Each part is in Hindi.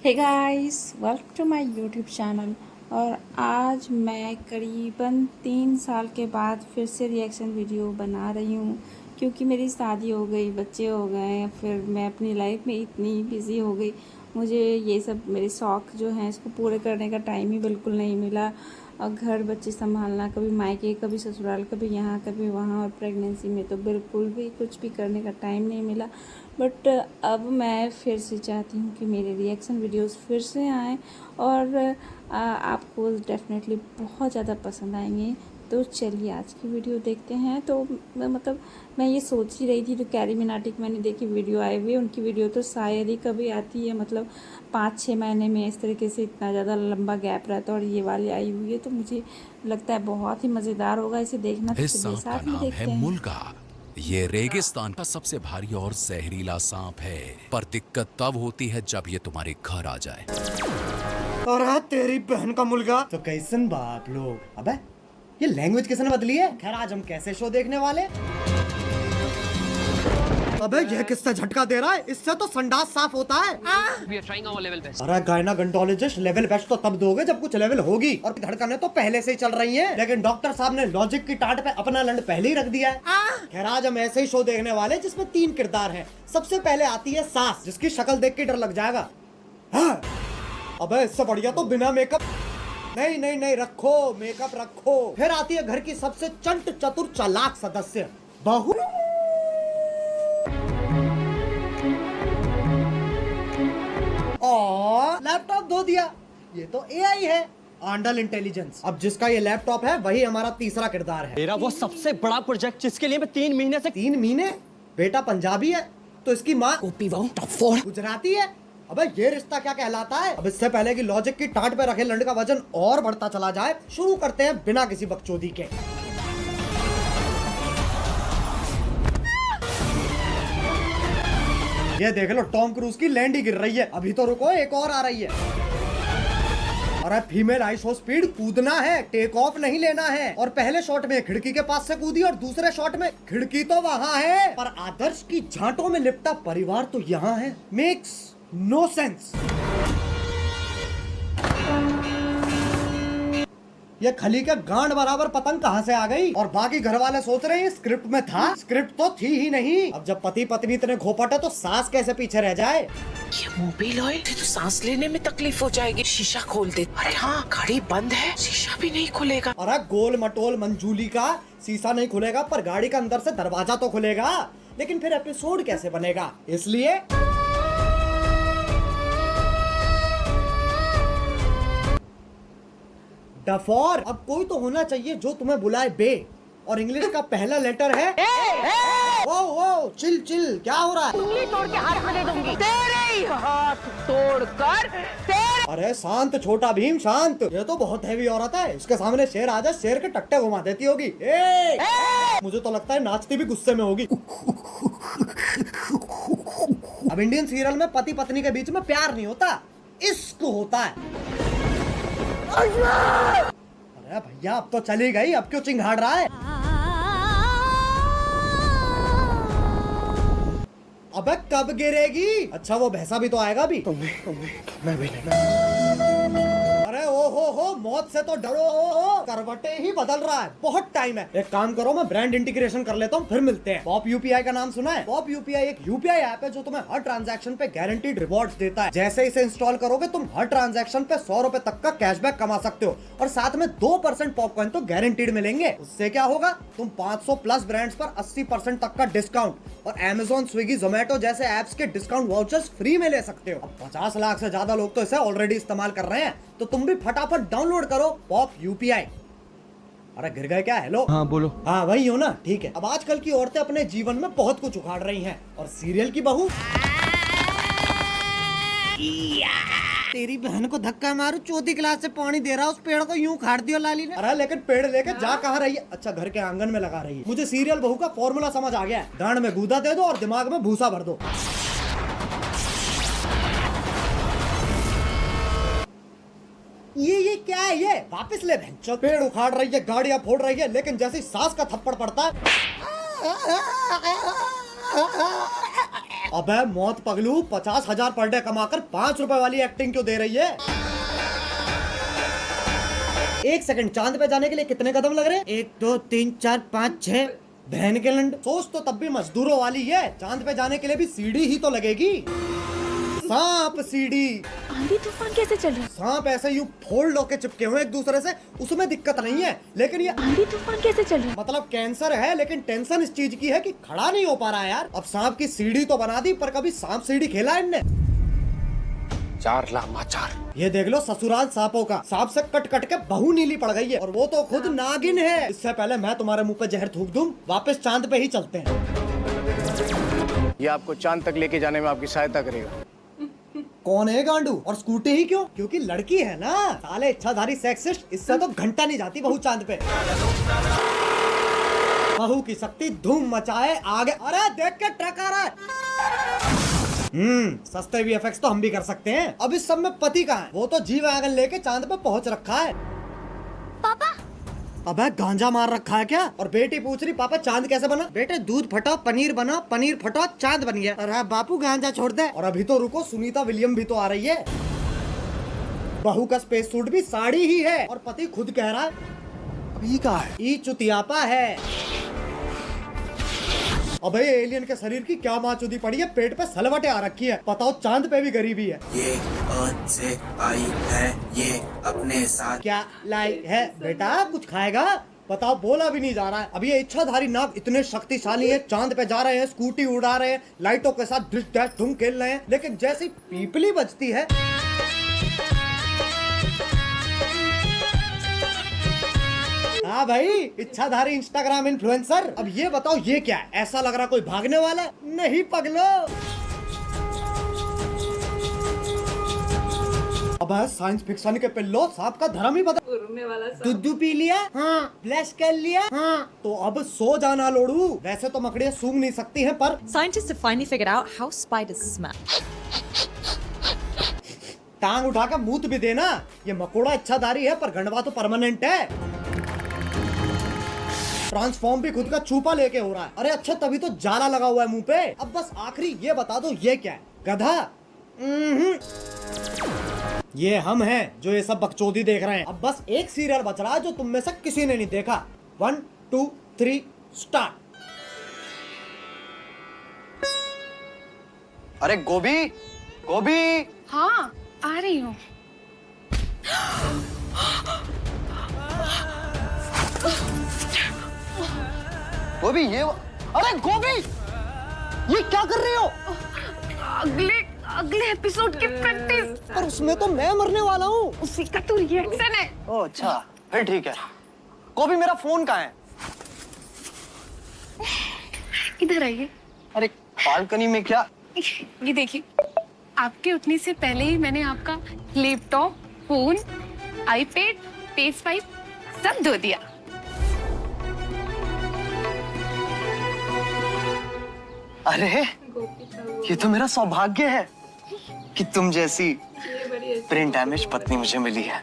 Hey guys, welcome to my YouTube channel. और आज मैं करीबन 3 साल के बाद फिर से रिएक्शन वीडियो बना रही हूँ, क्योंकि मेरी शादी हो गई, बच्चे हो गए, फिर मैं अपनी लाइफ में इतनी बिज़ी हो गई, मुझे ये सब मेरे शौक़ जो हैं इसको पूरे करने का टाइम ही बिल्कुल नहीं मिला। और घर बच्चे संभालना, कभी मायके, कभी ससुराल, कभी यहाँ, कभी वहाँ, और प्रेगनेंसी में तो बिल्कुल भी कुछ भी करने का टाइम नहीं मिला। बट अब मैं फिर से चाहती हूँ कि मेरे रिएक्शन वीडियोस फिर से आएँ और आपको डेफिनेटली बहुत ज़्यादा पसंद आएंगे। तो चलिए आज की वीडियो देखते हैं। तो मैं ये सोच ही रही थी, तो कैरी मिनाटी की मैंने देखी वीडियो आई हुई, उनकी वीडियो तो शायद ही कभी आती है, 5-6 महीने में इस तरीके से इतना ज़्यादा लंबा गैप रहता है, और ये वाली आई हुई है तो मुझे लगता है बहुत ही मज़ेदार होगा इसे देखना। तो इस चलिए सांप का साथ में नाम देखते है हैं। मुल्का। ये रेगिस्तान का सबसे भारी और जहरीला सांप है, पर दिक्कत तब होती है जब ये तुम्हारे घर आ जाए। अरे तेरी बहन का मुल्का तो कैसन बाप लोग। अबे ये लैंग्वेज किसने बदली है। खैर आज हम कैसे शो देखने वाले। अबे ये किससे झटका दे रहा है, इससे तो संडास साफ होता है। We are trying our level best. अरे गायनाकोलॉजिस्ट लेवल बेस्ट तो तब दोगे जब कुछ लेवल होगी, और धड़कनें तो पहले से ही चल रही हैं, लेकिन डॉक्टर साहब ने लॉजिक की टाट पे अपना लंड पहले ही रख दिया है। खैर आज हम ऐसे ही शो देखने वाले जिसमें 3 किरदार हैं। सबसे पहले आती है सास, जिसकी शक्ल देख के डर लग जाएगा। हाँ। अबे इससे बढ़िया तो बिना मेकअप। नहीं नहीं नहीं, रखो मेकअप रखो। फिर आती है घर की सबसे चंट चतुर चालाक सदस्य, बहू। और लैपटॉप धो दिया, ये तो एआई है, आंडल इंटेलिजेंस। अब जिसका ये लैपटॉप है वही हमारा तीसरा किरदार है। मेरा वो सबसे बड़ा प्रोजेक्ट जिसके लिए मैं 3 महीने से 3 महीने? बेटा पंजाबी है तो इसकी माँ गुजराती है। अबे ये रिश्ता क्या कहलाता है। अब इससे पहले कि लॉजिक की टाट पे रखे लंड का वजन और बढ़ता चला जाए, शुरू करते हैं बिना किसी बकचोदी के। ये देख लो, टॉम क्रूज की लैंड ही गिर रही है। अभी तो रुको, एक और आ रही है। अरे फीमेल आइसो स्पीड, कूदना है, टेक ऑफ नहीं लेना है। और पहले शॉट में खिड़की के पास से कूदी, और दूसरे शॉट में खिड़की तो वहाँ है पर आदर्श की झांटों में लिपटा परिवार तो यहाँ है। Makes no sense. ये खली के गांड बराबर पतंग कहाँ से आ गई। और बाकी घर वाले सोच रहे हैं स्क्रिप्ट में था, स्क्रिप्ट तो थी ही नहीं। अब जब पति पत्नी इतने घोपट है तो सास कैसे पीछे रह जाए। ये मोबिल ऑयल तो सांस लेने में तकलीफ हो जाएगी। शीशा खोल दे। अरे हाँ, गाड़ी बंद है, शीशा भी नहीं खुलेगा। अरे गोल मटोल मंजूली का शीशा नहीं खुलेगा, पर गाड़ी का अंदर से दरवाजा तो खुलेगा। लेकिन फिर एपिसोड कैसे बनेगा, इसलिए डफोर। अब कोई तो होना चाहिए जो तुम्हें बुलाए बे, और इंग्लिश का पहला लेटर है ओ ओ। चिल चिल, क्या हो रहा है। उंगली तोड़ के हाथ में दे दूंगी। तेरे ही हाथ तोड़कर तेरे। अरे शांत छोटा भीम शांत। ये तो बहुत हैवी औरत है, इसके सामने शेर आ जाए, शेर के टट्टे घुमा देती होगी। मुझे तो लगता है नाचती भी गुस्से में होगी। अब इंडियन सीरियल में पति पत्नी के बीच में प्यार नहीं होता, इश्क होता है। अरे भैया अब तो चली गई, अब क्यों चिंघाड़ रहा है। अबे कब गिरेगी। अच्छा वो भैंसा भी तो आएगा भी। मैं भी नहीं। अरे ओ हो, मौत से तो डरो। हो करवटे ही बदल रहा है, बहुत टाइम है। एक काम करो, मैं ब्रांड इंटीग्रेशन कर लेता हूँ, फिर मिलते हैं। पॉप यूपीआई का नाम सुना है। पॉप यूपीआई एक यूपीआई ऐप है जो तुम्हें हर ट्रांजैक्शन पे गारंटीड रिवॉर्ड्स देता है। जैसे इसे इंस्टॉल करोगे तुम हर ट्रांजैक्शन पे 100 रुपए तक का कैशबैक कमा सकते हो, और साथ में 2% पॉपकॉइन तो गारंटीड मिलेंगे। उससे क्या होगा, तुम 500 प्लस ब्रांड्स पर 80% तक का डिस्काउंट और Amazon, स्विगी, जोमेटो जैसे ऐप्स के डिस्काउंट वाउचर्स फ्री में ले सकते हो। अब 50 लाख से ज्यादा लोग तो इसे ऑलरेडी इस्तेमाल कर रहे हैं, तो तुम भी फटाफट डाउनलोड करो पॉप यूपीआई। अरे गिर गए क्या। हेलो हाँ बोलो। हाँ वही हो ना, ठीक है। अब आजकल की औरतें अपने जीवन में बहुत कुछ उखाड़ रही हैं, और सीरियल की बहू तेरी बहन को धक्का मारू, चौथी क्लास से पानी दे रहा, उस पेड़ को यूं उखाड़ दिया लाली ने। अरे लेकिन पेड़ लेके जा कहाँ रही है। अच्छा घर के आंगन में लगा रही है। मुझे सीरियल बहू का फॉर्मूला समझ आ गया है, गांड में गूदा दे दो और दिमाग में भूसा भर दो। ये क्या है, ये वापस ले बहन। पेड़ उखाड़ रही है, गाड़ियां फोड़ रही है, लेकिन जैसे सास का थप्पड़ पड़ता है अबे मौत पगलू, 50,000 पर डे कमाकर 5 रुपए वाली एक्टिंग क्यों दे रही है? 1 सेकंड, चांद पे जाने के लिए कितने कदम लग रहे हैं? 1 2 3 4 5 6। बहन के लंड, सोच तो तब भी मजदूरों वाली है। चांद पे जाने के लिए भी सीढ़ी ही तो लगेगी। सांप सीढ़ी। आंधी तूफान कैसे चल रहा है? सांप ऐसे यूं फोल्ड होके चिपके हुए एक दूसरे से, उसमें दिक्कत नहीं है, लेकिन ये आंधी तूफान कैसे चल रहा है? मतलब कैंसर है, लेकिन टेंशन इस चीज की है कि खड़ा नहीं हो पा रहा है यार। अब सांप की सीढ़ी तो बना दी, पर कभी सांप सीढ़ी खेला है इनने? 4 लामाचार। ये देख लो ससुराल सांपों का। सांप से कट कट के बहू नीली पड़ गई है, और वो तो खुद नागिन है। इससे पहले मैं तुम्हारे मुंह पे जहर थूक दूं, वापस चांद पे ही चलते हैं। ये आपको चांद तक लेके जाने में आपकी सहायता करेगा। कौन है गांडू? और स्कूटी ही क्यों? क्योंकि लड़की है ना। साले इच्छाधारी सेक्सिस्ट, इससे तो घंटा नहीं जाती बहू चांद पे। बहू की शक्ति धूम मचाए आगे। अरे देख के ट्रक आ रहा है। सस्ते VFX तो हम भी कर सकते हैं। अब इस सब में पति कहाँ है? वो तो जी वैगन लेके चांद पे पहुंच रखा है। पापा, अबे गांजा मार रखा है क्या? और बेटी पूछ रही पापा चांद कैसे बना? बेटे दूध फटाओ, पनीर बनाओ, पनीर फटाओ, चांद बन गया। अरे बापू गांजा छोड़ दे। और अभी तो रुको, सुनीता विलियम भी तो आ रही है। बहू का स्पेस सूट भी साड़ी ही है, और पति खुद कह रहा है अभी कहाँ है? ई चुतियापा है। अबे एलियन के शरीर की क्या माचुदी पड़ी है, पेट पे सलवटे आ रखी है। बताओ चांद पे भी गरीबी है। ये अर्थ से आई है, ये अपने साथ क्या लाई है बेटा? कुछ खाएगा? बताओ, बोला भी नहीं जा रहा है। अब ये इच्छाधारी नाग इतने शक्तिशाली है, चांद पे जा रहे हैं, स्कूटी उड़ा रहे हैं, लाइटों के साथ डिश डैश धूम खेल रहे हैं, लेकिन जैसी पीपली बजती है, हाँ भाई, इच्छाधारी इंस्टाग्राम इन्फ्लुएंसर। अब ये बताओ ये क्या है? ऐसा लग रहा कोई भागने वाला है। नहीं पगलो। अब साइंस फिक्शन के पिल्लो, सांप का धर्म ही बदल। दूध पी लिया? हाँ। ब्लश कर लिया? हाँ। तो अब सो जाना लोड़ू। वैसे तो मकड़ियाँ सूंघ नहीं सकती हैं, पर Scientists have finally figured out how spiders smell. टांग उठा के मूत भी देना। ये मकोड़ा इच्छाधारी है, पर गंडवा तो परमानेंट है। ट्रांसफॉर्म भी खुद का छुपा लेके हो रहा है। अरे अच्छा, तभी तो जाला लगा हुआ है मुंह पे। अब बस आखिरी ये बता दो, ये क्या है? गधा? ये हम हैं जो ये सब बकचोदी देख रहे हैं। अब बस एक सीरियल बच रहा है जो तुम में से किसी ने नहीं देखा। 1 2 3 स्टार्ट। अरे गोभी, गोभी। हाँ, आ रही हूँ। गोभी ये, अरे गोभी, ये क्या कर रही हो? अगले एपिसोड की प्रैक्टिस। पर उसमें तो मैं मरने वाला हूँ। उसी का तो रिएक्शन है। ओह अच्छा, फिर ठीक है। गोभी मेरा फोन कहाँ है? इधर आइए। अरे बालकनी में क्या? ये देखिए, आपके उठने से पहले ही मैंने आपका लैपटॉप, फोन, आईपैड, PS5 सब धो दिया। अरे ये तो मेरा सौभाग्य है कि तुम जैसी ब्रेन डैमेज पत्नी मुझे मिली है।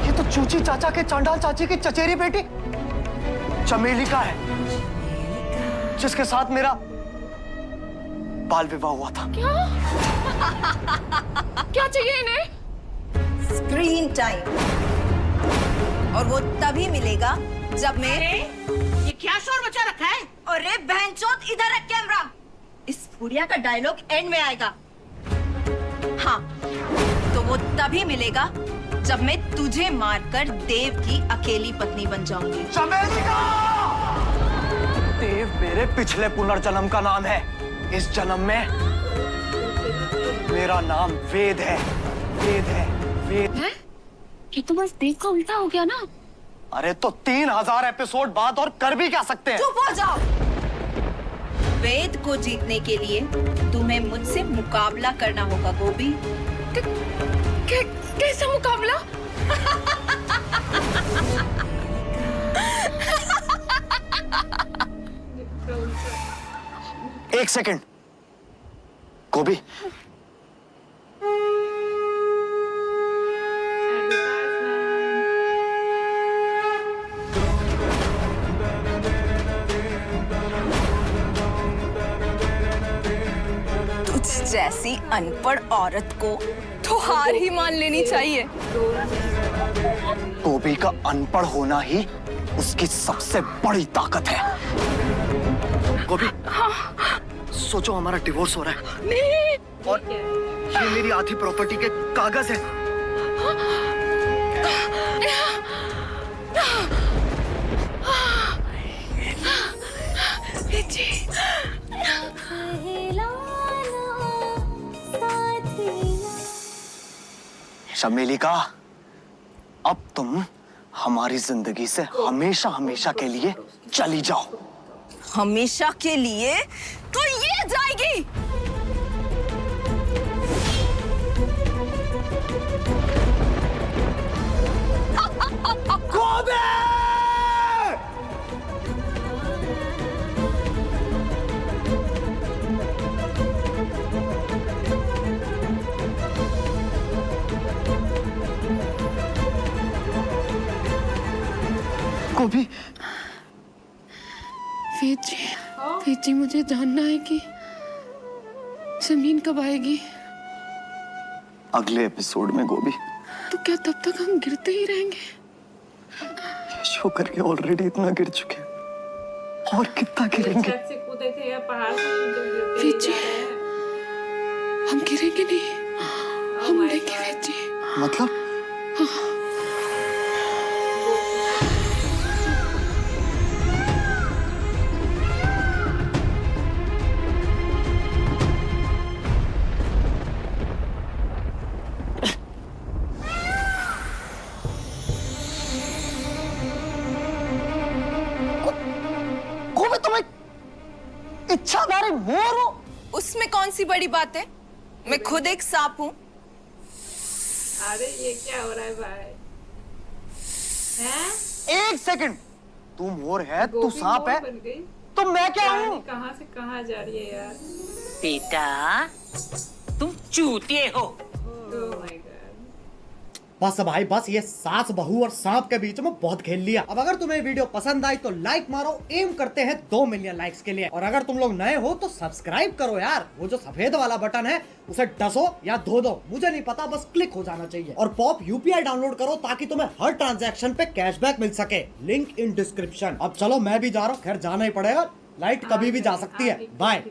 ये तो चूची चाचा के चांडाल चाची की चचेरी बेटी चमेली का है, जिसके साथ मेरा बाल विवाह हुआ था। क्या चाहिए इन्हें? Screen time. और वो तभी मिलेगा जब मैं। ये क्या शोर मचा रखा है? अरे बहनचोद, इधर रख कैमरा। इस बुढ़िया का डायलॉग एंड में आएगा। हाँ, तो वो तभी मिलेगा जब मैं तुझे मारकर देव की अकेली पत्नी बन जाऊंगी। चमेलिका! देव मेरे पिछले पुनर्जन्म का नाम है। इस जन्म में मेरा नाम वेद है। वेद है, वेद। है? ये तो बस देव का उल्टा हो गया ना। अरे तो 3000 एपिसोड बाद और कर भी क्या सकते हैं? चुप हो जाओ। वेद को जीतने के लिए तुम्हें मुझसे मुकाबला करना होगा गोभी। कैसा मुकाबला? एक सेकंड गोभी, जैसी अनपढ़ औरत को तो हार ही मान लेनी चाहिए। गोभी का अनपढ़ होना ही उसकी सबसे बड़ी ताकत है। गोभी, सोचो हमारा डिवोर्स हो रहा है। नहीं। और ये मेरी आधी प्रॉपर्टी के कागज है। चमेली का, अब तुम हमारी जिंदगी से हमेशा हमेशा के लिए चली जाओ। हमेशा के लिए तो ये जाएगी। गोभी, वेद जी मुझे जानना है कि जमीन कब आएगी। अगले एपिसोड में गोभी। तो क्या तब तक हम गिरते ही रहेंगे? ये शो करके ऑलरेडी इतना गिर चुके हैं, और कितना गिरेंगे? वेद जी, हम गिरेंगे नहीं, हम उड़ेंगे वेद जी। मतलब? गोभी, तुम एक इच्छाधारी मोर हो। उसमें कौन सी बड़ी बात है? मैं खुद एक सांप हूँ। अरे ये क्या हो रहा है भाई? हैं? एक सेकंड, तू मोर है, तू सांप है, तो मैं क्या हूँ? कहाँ से कहाँ जा रही है यार? बेटा, तुम चूतिए हो। Oh my God. बस भाई बस, ये सास बहू और सांप के बीच में बहुत खेल लिया। अब अगर तुम्हें वीडियो पसंद आई तो लाइक मारो, एम करते हैं 2 मिलियन लाइक्स के लिए। और अगर तुम लोग नए हो तो सब्सक्राइब करो यार, वो जो सफेद वाला बटन है उसे डसो या धो दो, मुझे नहीं पता, बस क्लिक हो जाना चाहिए। और पॉप यूपीआई डाउनलोड करो ताकि तुम्हें हर ट्रांजैक्शन पे कैशबैक मिल सके, लिंक इन डिस्क्रिप्शन। अब चलो मैं भी जा रहा हूँ, खैर जाना ही पड़ेगा, लाइट कभी भी जा सकती है। बाय।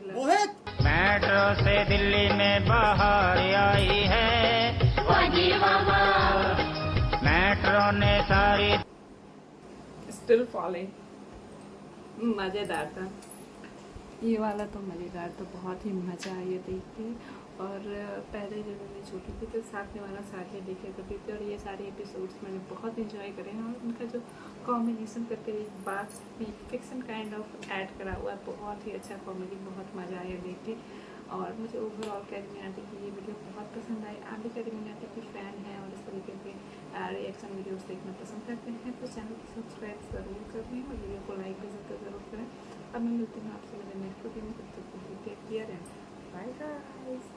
मेट्रो से दिल्ली में बाहर आई है मेट्रो ने सारी स्टिल फॉलिंग, मजेदार था ये वाला, तो मजेदार, तो बहुत ही मजा आया देख के। और पहले जब मैं छोटी थी तो साथ में वाला सारे देखा करती थी, और ये सारे एपिसोड्स मैंने बहुत इंजॉय करे हैं। और उनका जो कॉम्बिनेशन करके एक बात में फिक्शन काइंड ऑफ ऐड करा हुआ है, बहुत ही अच्छा कॉमेडी, बहुत मज़ा आया देख के। और मुझे ओवरऑल कैरीमिनाटी की ये वीडियो बहुत पसंद आई। आप भी कैरीमिनाटी की फ़ैन हैं और इस तरीके के रिएक्शन वीडियोस देखना पसंद करते हैं तो चैनल को सब्सक्राइब ज़रूर करें और वीडियो को लाइक भी ज़रूर करें। अब मैं मिलती हूँ आपसे मेरे नेक्स्ट वीडियो में, तब तक take care and bye guys.